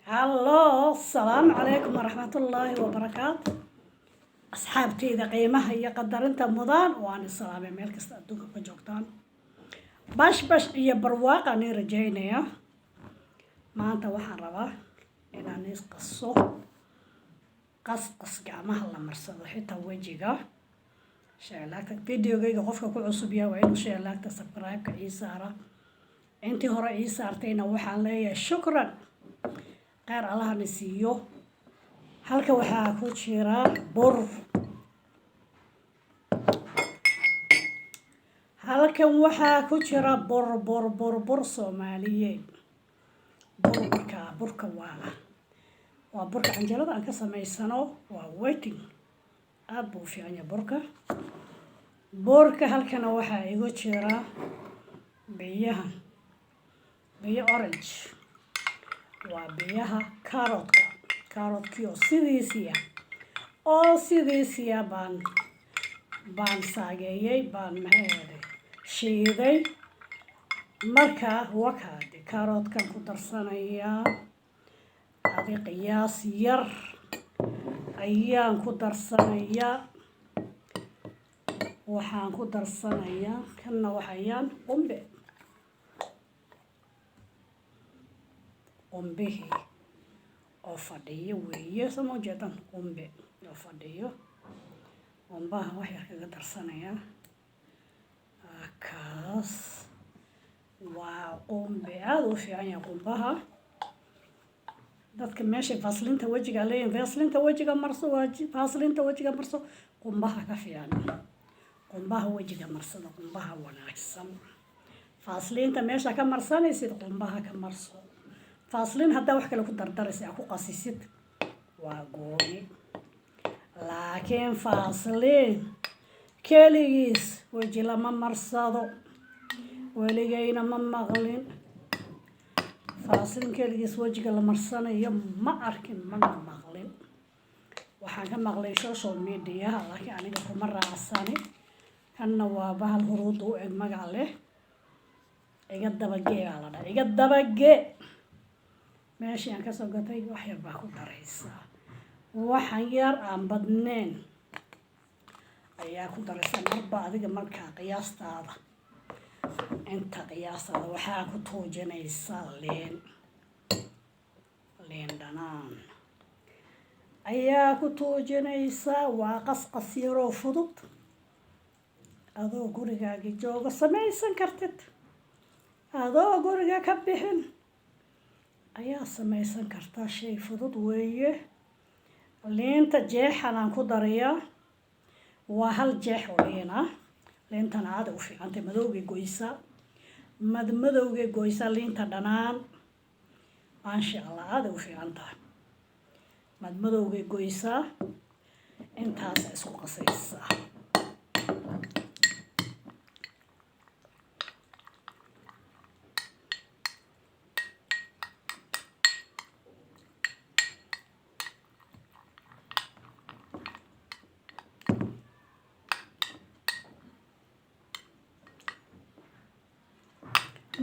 هالله السلام عليكم ورحمة الله وبركاته. أصحابتي إذا قيمها هي قدر أنت مضان وأنا السلام ملك استأدوك كجوكتان باش هي برواقة أنا رجينا يا ما أنت وحن ربا إن أنا قصو قص قامها الله مرصد حتى وجهك شعلاك فيديو جيجا قفك كل عصبية وإنه شعلاك سبسكرايب كعيسارة أنت هو رئيس أرتينا وحن لي شكرا غير الله نسيو halka waxaa ku jira bur halkan waxaa ku jira bur Soomaaliyeed burka waa burka canjeelada aan ka sameysano waa waiting aad buu fiican yahay burka halkan waxaa igu jira biyo orange waa biyaha carrot-kii oo sidiisiya baan saageeyay baan shiiday marka wakaadi carrot-kan ku darsanayaa adi qiyaas yar ayaan ku darsanayaa waxaan ku darsanayaa kana waxayaan qumbihi oo fadhiyo weeye sama jeedan qumbe oo fadhiyo qumbaha wax yar kaga darsanaya kaas waa qumbe aad u fiican yahay qumbaha dadka meesha faaslinta wajiga leeyahay faaslinta wajiga marso qumbaha ka fiican qumbaha wajiga marsada qumbaha wanaagsan faaslinta meesha ka marsanaysid qumbaha ka marso فاصلين هذا وحكي لك دردرس أكو قصيصت وقولي لكن فاصلين كليس وجي لما مرصادو ولقينا ما مغلين فاصلين كليس وجي لما مرصانا يوم ما أركن ما مغلين وحاجة مغلين شو ميديا لكن أنا قلت مرة عصاني كان نوابها الهروض وإجمع عليه إيقاد دبقي ماشي أنا كسر قطعي وحير باخد دريسة وحير عم بدنين أياكو دريسة مربع ذيك مركا قياس هذا أنت قياس هذا وحاكو توجنيسة لين دنان أياكو توجنيسة وقص قصير وفضط أذو قرقا جوغا سميسن كرتت أذو قرقا كبحن ayaa samaysan kartaa shay fudud weeye leenta jeexan aan ku dariyaa waa hal jeex oo leentana aad u fiicantay madowga goysa leenta dhanaan maasha Allah aad u fiicantahay madowga goysa intaas isku qasaysa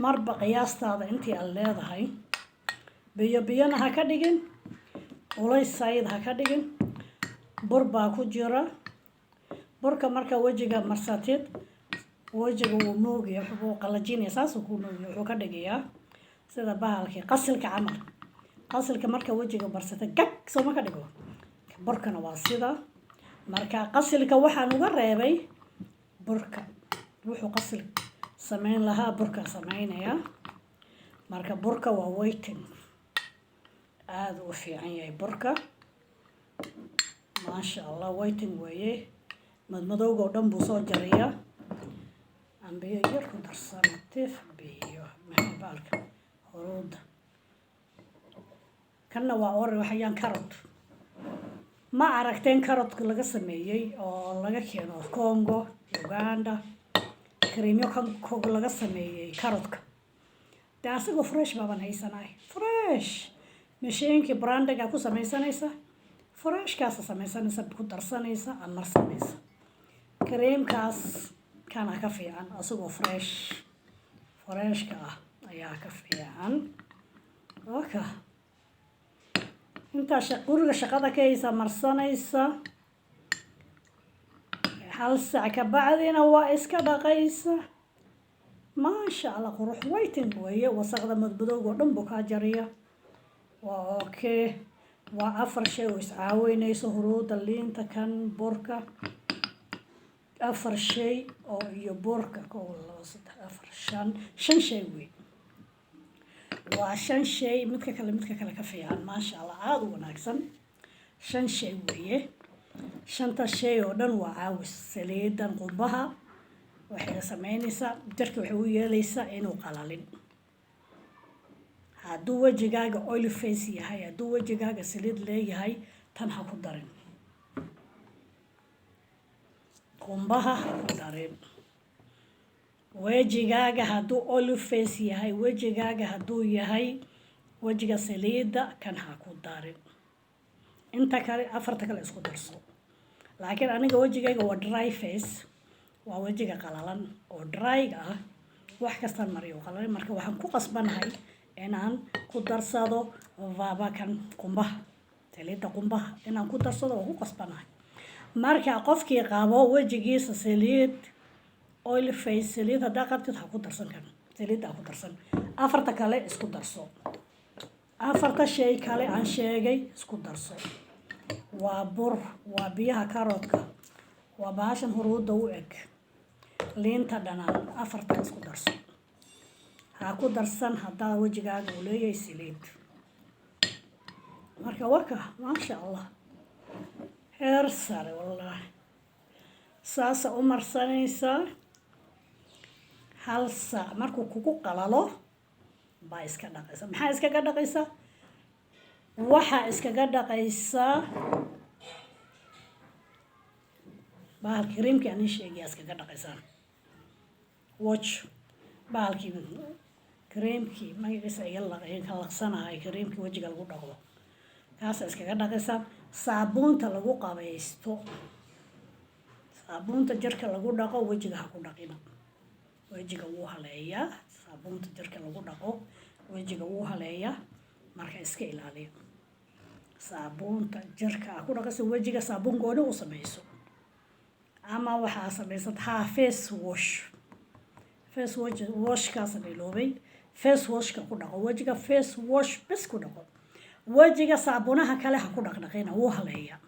marba qiyaastada intii aad leedahay biyana ha ka dhigin ulays sayid ha ka dhigin bur baa ku jira burka marka wajiga marsatid wajiga uu nuugiyo wuxuu qalajinaya saas uu nuugiyo wuxuu ka dhigayaa sida bahalkii qasilka camal qasilka marka wajiga marsatid gag soo ma ka dhigo burkana waa sida marka qasilka waxaan uga reebay burka wuxuu qasil samayn lahaa burka samaynaya marka burka waa waiting aad u fiican yahay burka maasha Allah waiting weeye madowga oo dhan buu soo jariyaa aan biyo yar ku darsanay biyo maxbalka horooda kana waa waxayaan carrot ma aragteen carrot laga sameeyay oo laga keeno Congo Uganda كريميو كان laga sameeyay carrot-ka taasigo fresh baaban haysanay fresh mashiinka brandiga ku sameysanaysa fresh kaas sameysanaysa ku darsanaysa ama marsanaysa kareemkaas kana ka fiican asagoo fresh ka ah ayaa ka fiican okay intaa guriga shaqada ka haysa marsanaysa hal saac ka bacdina waa iska dhaqaysa maasha allah qurux waytin weeye wasaqda madmadowga oo dhan buu kaa jariya waa okay waa 4 shay oo iscaaweynayso huruuda liinta kan burka 4 shay oo iyo burka 1 2 3 4 5 shay wey waa 5 shay midka kale ka fiican maasha allah aad u wanaagsan 5 shay weeye 5 shay oo dhan waa caawis saliidan qumbaha waxay sameynaysaa jirka waxay u yeelaysaa inuu qalalin hadduu wejigaaga oil face yahay hadduu wejigaaga saliid leeyahay tan ha ku darin qumbaha ha ku darin wejigaaga hadduu oil face yahay wejigaaga hadduu yahay wejiga saliida kan ha ku darin inta kale 4 kale isku darso laakiin aniga wejigayga waa dry face waa wejiga qalalan oo dry ah wax kasta mariyo qalalan marka waxaan ku qasbanahay inaan ku darsado kan qumbaha saliida qumbaha inaan ku darsado oo ku qasbanahay marka qofkii qabo wejigiisa saliid oil face saliid hadaa qabtid ha ku darsan kan saliid ha ku darsan 4 kale isku darso 4 shay kale aan sheegay isku darso waa bur waa biyaha karoodka waa baashan huruuda u eg liinta dhanaan 4 isku darso ha ku darsan hadaa wejigaaga uu leeyahay saliid marka waka maasha allah heer sare wallahi saasa u marsanaysaa hal saac markuu kugu qalalo baa iska dhaqaysa maxaa iskaga dhaqaysaa waxaa iskaga dhaqaysaa bahalkii creamkii aan sheegay iskaga dhaqaysaa watch bahalkii creamkii magaciisa iga laqsanahay creamkii wejiga lagu dhaqdo kaasa iskaga dhaqaysaa saabuunta lagu qabaysto saabuunta jirka lagu dhaqo wejiga ha ku dhaqina wejiga wuu haleeyaa saabuunta jirka lagu dhaqo wejiga wuu haleeyaa marka iska ilaaliya saabuunta jirka ku dhaqaysa wejiga saabuun gooni u samayso ama waxaa samaysad face wash kaas biloobay face washka ku dhaqo wejiga face wash bas ku dhaqo wejiga saabuunaha kale ha ku dhaqdhaqina wuu haleeyaa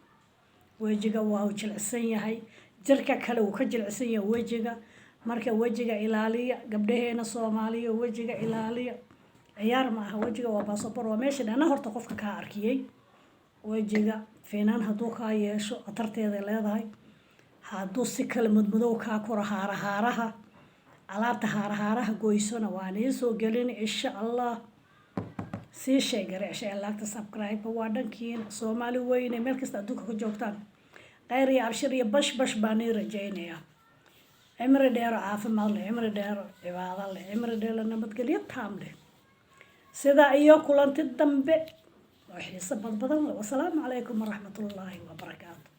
wejiga waa jilicsan yahay jirka kale uu ka jilicsan yahay wejiga marka wejiga ilaaliya gabdhaheena Soomaaliya wejiga ilaaliya ciyaar ma aha wejiga waa passport waa meesha dhana horta qofka ka arkiyay wejiga fiinan hadduu ka yeesho atarteeda leedahay hadduu si kala madmadow ka koro haaraha alaabta haaraha goysona waan soo gelin insha Allah si sheegare laagta subscribe waa dhankiin Soomaali weyne meel kasta adduunka ku joogtaan khayr iyo abshir iyo bash baan rajaynaya cimri dheer caafimaad leh cimri dheer cibaado leh cimri dheer nabadgelyo taam leh sida iyo kulanti dambe oo xiiso badan wassalaamu calaykum waraxmatullaahi wabarakaatuh